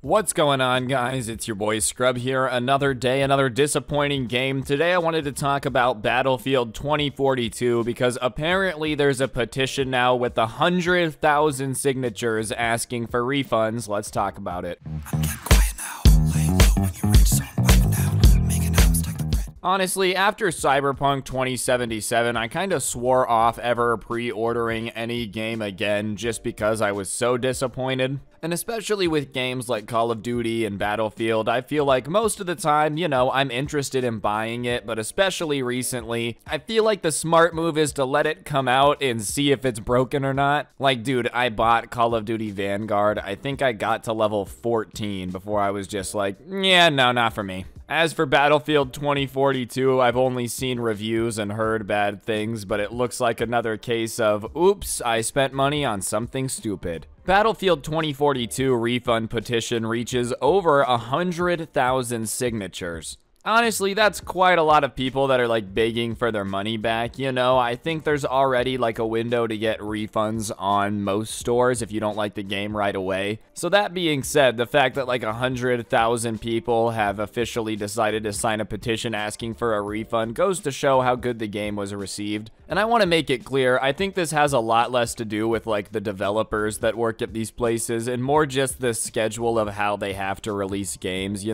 What's going on, guys? It's your boy Scrub here. Another day, another disappointing game. Today I wanted to talk about Battlefield 2042 because apparently there's a petition now with 100,000 signatures asking for refunds. Let's talk about it. I'm getting quiet now. Laying low when you reach zone wipe now. Making albums take the bread. Honestly, after Cyberpunk 2077, I kind of swore off ever pre-ordering any game again just because I was so disappointed. And especially with games like Call of Duty and Battlefield, I feel like most of the time, I'm interested in buying it, but especially recently, I feel like the smart move is to let it come out and see if it's broken or not. Like, dude, I bought Call of Duty Vanguard. I think I got to level 14 before I was just like, yeah, no, not for me. As for Battlefield 2042, I've only seen reviews and heard bad things, but it looks like another case of, oops, I spent money on something stupid. Battlefield 2042 refund petition reaches over 100,000 signatures. Honestly, that's quite a lot of people that are like begging for their money back. I think there's already like a window to get refunds on most stores if you don't like the game right away. So that being said, the fact that like 100,000 people have officially decided to sign a petition asking for a refund goes to show how good the game was received. And I want to make it clear, I think this has a lot less to do with like the developers that work at these places and more just the schedule of how they have to release games,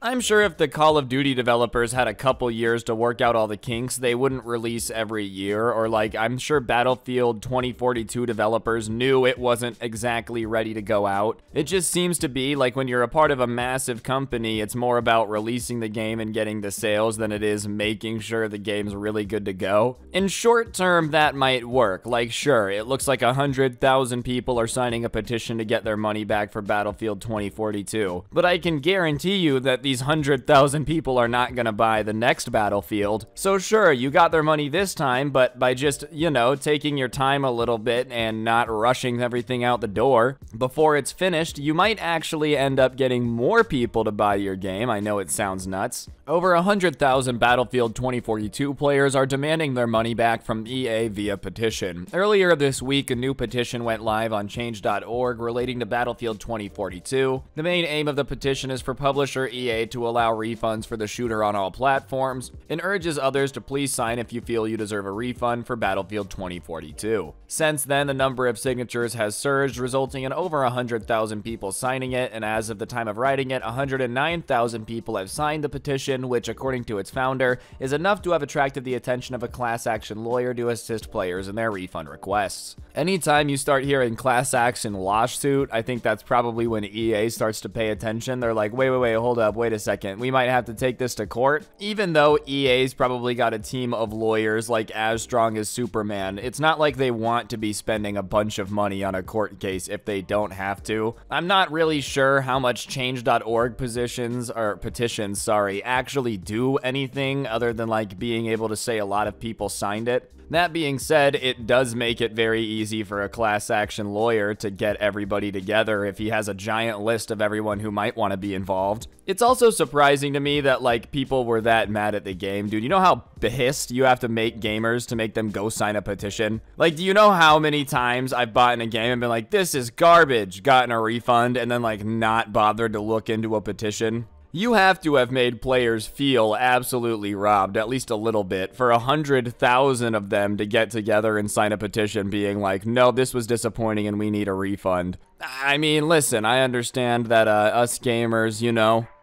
I'm sure if the Call of Duty developers had a couple years to work out all the kinks, they wouldn't release every year, or like I'm sure Battlefield 2042 developers knew it wasn't exactly ready to go out. It just seems to be like when you're a part of a massive company, it's more about releasing the game and getting the sales than it is making sure the game's really good to go. In short term, that might work. Like, sure, it looks like 100,000 people are signing a petition to get their money back for Battlefield 2042, but I can guarantee you that these 100,000 people are not gonna buy the next Battlefield. So sure, you got their money this time, but by just, taking your time a little bit and not rushing everything out the door before it's finished, you might actually end up getting more people to buy your game. I know it sounds nuts. Over 100,000 Battlefield 2042 players are demanding their money back from EA via petition. Earlier this week, a new petition went live on change.org relating to Battlefield 2042. The main aim of the petition is for publisher EA to allow refunds for the shooter on all platforms, and urges others to please sign if you feel you deserve a refund for Battlefield 2042. Since then, the number of signatures has surged, resulting in over 100,000 people signing it, and as of the time of writing it, 109,000 people have signed the petition, which, according to its founder, is enough to have attracted the attention of a class action lawyer to assist players in their refund requests. Anytime you start hearing class action lawsuit, I think that's probably when EA starts to pay attention. They're like, wait, hold up, wait a second. We might have to take this to court. Even though EA's probably got a team of lawyers like as strong as Superman, it's not like they want to be spending a bunch of money on a court case if they don't have to. I'm not really sure how much change.org petitions actually do anything other than like being able to say a lot of people signed it. That being said, it does make it very easy for a class action lawyer to get everybody together if he has a giant list of everyone who might want to be involved. It's also surprising to me that like people were that mad at the game. Dude, you know how pissed you have to make gamers to make them go sign a petition? Like, do you know how many times I've bought in a game and been like, this is garbage, gotten a refund, and then like not bothered to look into a petition? You have to have made players feel absolutely robbed, at least a little bit, for 100,000 of them to get together and sign a petition being like, no, this was disappointing and we need a refund. I mean, listen, I understand that us gamers,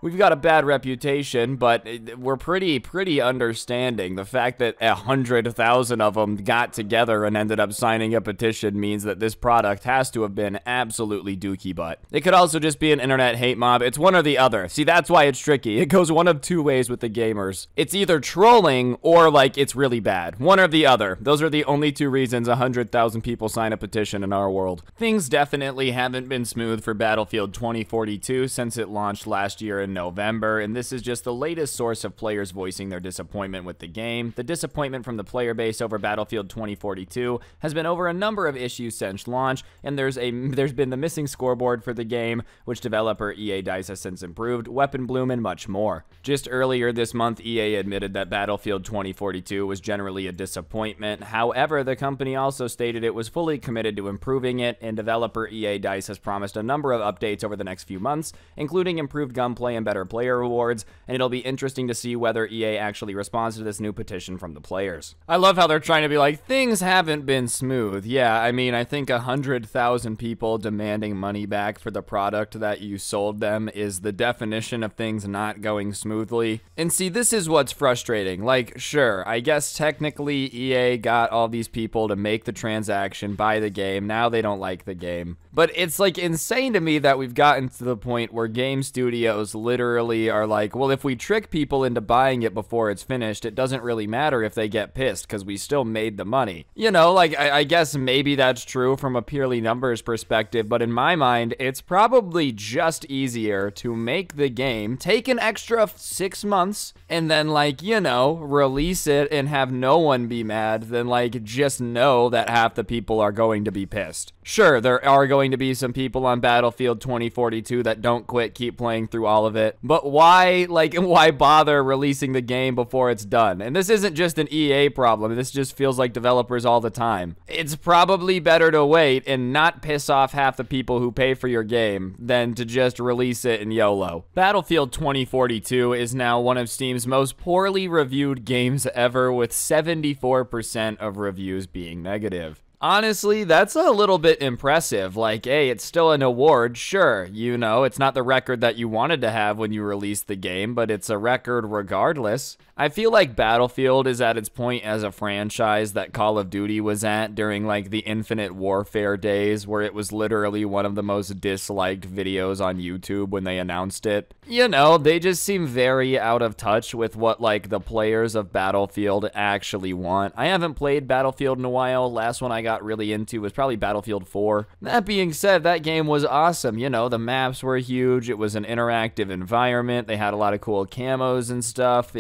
we've got a bad reputation, but we're pretty understanding. The fact that 100,000 of them got together and ended up signing a petition means that this product has to have been absolutely dookie butt. It could also just be an internet hate mob. It's one or the other. See, that's why it's tricky. It goes one of two ways with the gamers. It's either trolling or like it's really bad. One or the other. Those are the only two reasons 100,000 people sign a petition in our world. Things definitely haven't been smooth for Battlefield 2042 since it launched last year in in November, and this is just the latest source of players voicing their disappointment with the game. The disappointment from the player base over Battlefield 2042 has been over a number of issues since launch, and there's been the missing scoreboard for the game, which developer EA DICE has since improved, weapon bloom, and much more. Just earlier this month, EA admitted that Battlefield 2042 was generally a disappointment. However, the company also stated it was fully committed to improving it, and developer EA DICE has promised a number of updates over the next few months, including improved gunplay and better player rewards, and it'll be interesting to see whether EA actually responds to this new petition from the players. I love how they're trying to be like, things haven't been smooth. Yeah, I mean, I think 100,000 people demanding money back for the product that you sold them is the definition of things not going smoothly. And see, this is what's frustrating. Like, sure, I guess technically EA got all these people to make the transaction, buy the game, now they don't like the game. But it's like insane to me that we've gotten to the point where game studios literally are like, well, if we trick people into buying it before it's finished, it doesn't really matter if they get pissed because we still made the money. You know, like, I guess maybe that's true from a purely numbers perspective, but in my mind, it's probably just easier to make the game, take an extra 6 months, and then, like, you know, release it and have no one be mad than, like, just know that half the people are going to be pissed. Sure, there are going to be some people on Battlefield 2042 that don't quit, keep playing through all of it, but why bother releasing the game before it's done? And this isn't just an EA problem, this just feels like developers all the time. It's probably better to wait and not piss off half the people who pay for your game than to just release it in YOLO. Battlefield 2042 is now one of Steam's most poorly reviewed games ever, with 74% of reviews being negative. Honestly, that's a little bit impressive. Like, hey, it's still an award, sure. You know, it's not the record that you wanted to have when you released the game, but it's a record regardless. I feel like Battlefield is at its point as a franchise that Call of Duty was at during, like, the Infinite Warfare days, where it was literally one of the most disliked videos on YouTube when they announced it. You know, they just seem very out of touch with what, like, the players of Battlefield actually want. I haven't played Battlefield in a while. Last one I got really into was probably Battlefield 4. That being said, that game was awesome. You know, the maps were huge. It was an interactive environment. They had a lot of cool camos and stuff,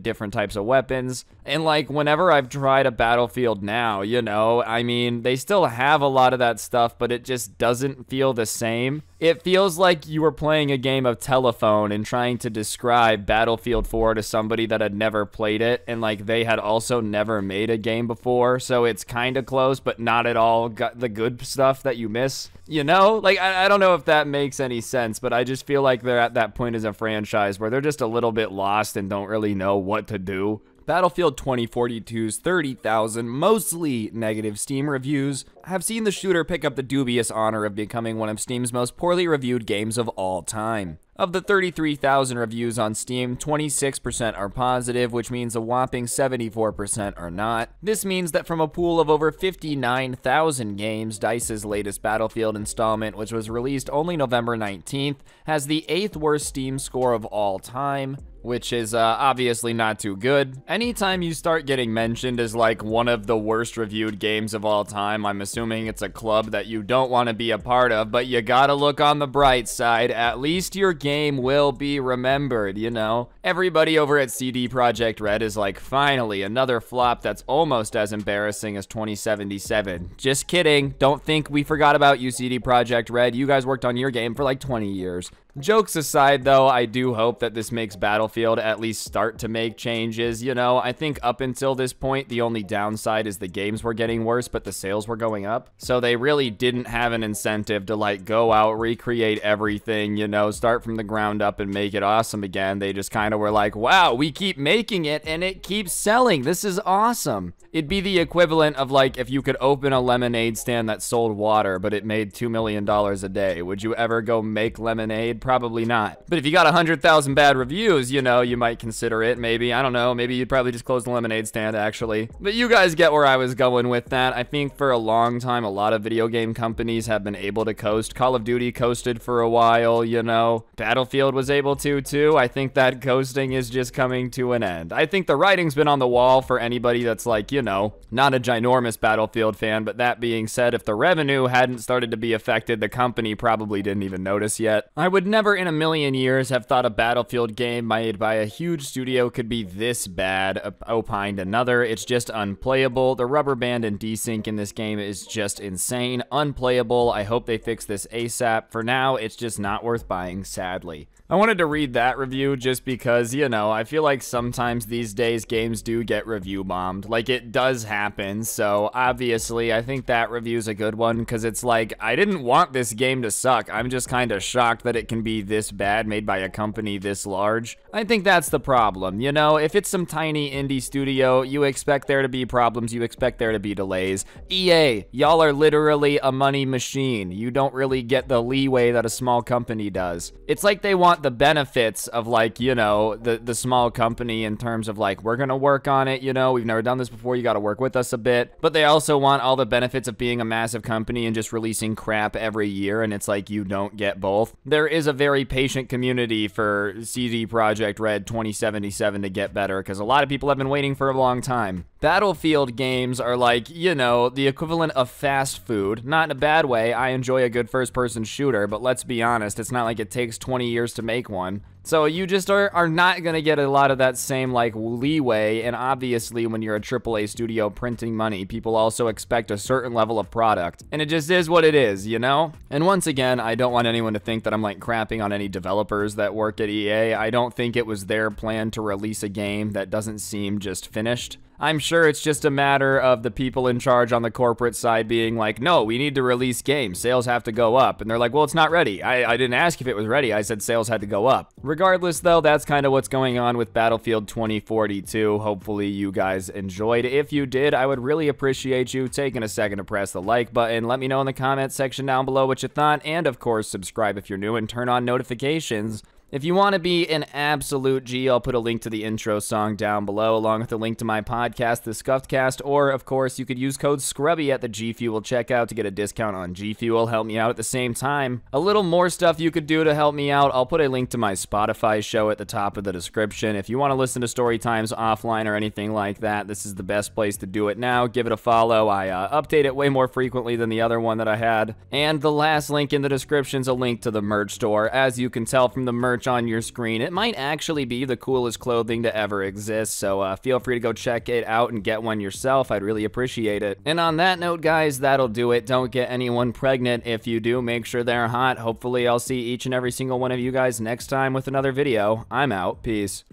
different types of weapons. And like, whenever I've tried a Battlefield now, you know, I mean, they still have a lot of that stuff, but it just doesn't feel the same. It feels like you were playing a game of telephone and trying to describe Battlefield 4 to somebody that had never played it, and like they had also never made a game before, so it's kind of close, but not at all got the good stuff that you miss. You know? Like, I don't know if that makes any sense, but I just feel like they're at that point as a franchise where they're just a little bit lost and don't really know what to do. Battlefield 2042's 30,000 mostly negative Steam reviews have seen the shooter pick up the dubious honor of becoming one of Steam's most poorly reviewed games of all time. Of the 33,000 reviews on Steam, 26% are positive, which means a whopping 74% are not. This means that from a pool of over 59,000 games, DICE's latest Battlefield installment, which was released only November 19th, has the 8th worst Steam score of all time, which is obviously not too good. Anytime you start getting mentioned as like one of the worst reviewed games of all time, I'm assuming it's a club that you don't want to be a part of, but you gotta look on the bright side. At least your game will be remembered, you know? Everybody over at CD Projekt Red is like, finally, another flop that's almost as embarrassing as 2077. Just kidding. Don't think we forgot about you, CD Projekt Red. You guys worked on your game for like 20 years. Jokes aside, though, I do hope that this makes Battlefield at least start to make changes. You know, I think up until this point, the only downside is the games were getting worse, but the sales were going up. So they really didn't have an incentive to, like, go out, recreate everything, you know, start from the ground up and make it awesome again. They just kind of were like, wow, we keep making it and it keeps selling. This is awesome. It'd be the equivalent of, like, if you could open a lemonade stand that sold water, but it made $2 million a day. Would you ever go make lemonade? Probably not. But if you got 100,000 bad reviews, you know, you might consider it, maybe. I don't know. Maybe you'd probably just close the lemonade stand, actually. But you guys get where I was going with that. I think for a long time, a lot of video game companies have been able to coast. Call of Duty coasted for a while, you know. Battlefield was able to, too. I think that coasting is just coming to an end. I think the writing's been on the wall for anybody that's like, you know, not a ginormous Battlefield fan. But that being said, if the revenue hadn't started to be affected, the company probably didn't even notice yet. I would never in a million years have thought a Battlefield game made by a huge studio could be this bad, opined another. It's just unplayable. The rubber band and desync in this game is just insane. Unplayable. I hope they fix this ASAP. For now, it's just not worth buying, sadly. I wanted to read that review just because, you know, I feel like sometimes these days games do get review bombed. Like, it does happen, so obviously I think that review's a good one because it's like, I didn't want this game to suck. I'm just kind of shocked that it can be this bad made by a company this large. I think that's the problem, you know? If it's some tiny indie studio, you expect there to be problems, you expect there to be delays. EA, y'all are literally a money machine. You don't really get the leeway that a small company does. It's like they want the benefits of, like, you know, the small company in terms of, like, we're gonna work on it, you know, we've never done this before, you gotta work with us a bit. But they also want all the benefits of being a massive company and just releasing crap every year, and it's like you don't get both. There is a very patient community for CD Projekt Red 2077 to get better, because a lot of people have been waiting for a long time. Battlefield games are like, you know, the equivalent of fast food. Not in a bad way, I enjoy a good first-person shooter, but let's be honest, it's not like it takes 20 years to make one. So you just are not gonna get a lot of that same, like, leeway, and obviously when you're a AAA studio printing money, people also expect a certain level of product. And it just is what it is, you know? And once again, I don't want anyone to think that I'm, like, crapping on any developers that work at EA. I don't think it was their plan to release a game that doesn't seem just finished. I'm sure it's just a matter of the people in charge on the corporate side being like, no, we need to release games. Sales have to go up. And they're like, well, it's not ready. I didn't ask if it was ready. I said sales had to go up. Regardless, though, that's kind of what's going on with Battlefield 2042. Hopefully you guys enjoyed. If you did, I would really appreciate you taking a second to press the like button. Let me know in the comments section down below what you thought. And, of course, subscribe if you're new and turn on notifications. If you want to be an absolute G, I'll put a link to the intro song down below, along with a link to my podcast, The Scuffed Cast, or, of course, you could use code SCRUBBY at the G Fuel checkout to get a discount on G Fuel. Help me out at the same time. A little more stuff you could do to help me out, I'll put a link to my Spotify show at the top of the description. If you want to listen to story times offline or anything like that, this is the best place to do it now. Give it a follow. I update it way more frequently than the other one that I had. And the last link in the description is a link to the merch store. As you can tell from the merch on your screen, it might actually be the coolest clothing to ever exist, so feel free to go check it out and get one yourself. I'd really appreciate it. And on that note, guys, that'll do it. Don't get anyone pregnant. If you do, make sure they're hot. Hopefully I'll see each and every single one of you guys next time with another video. I'm out. Peace.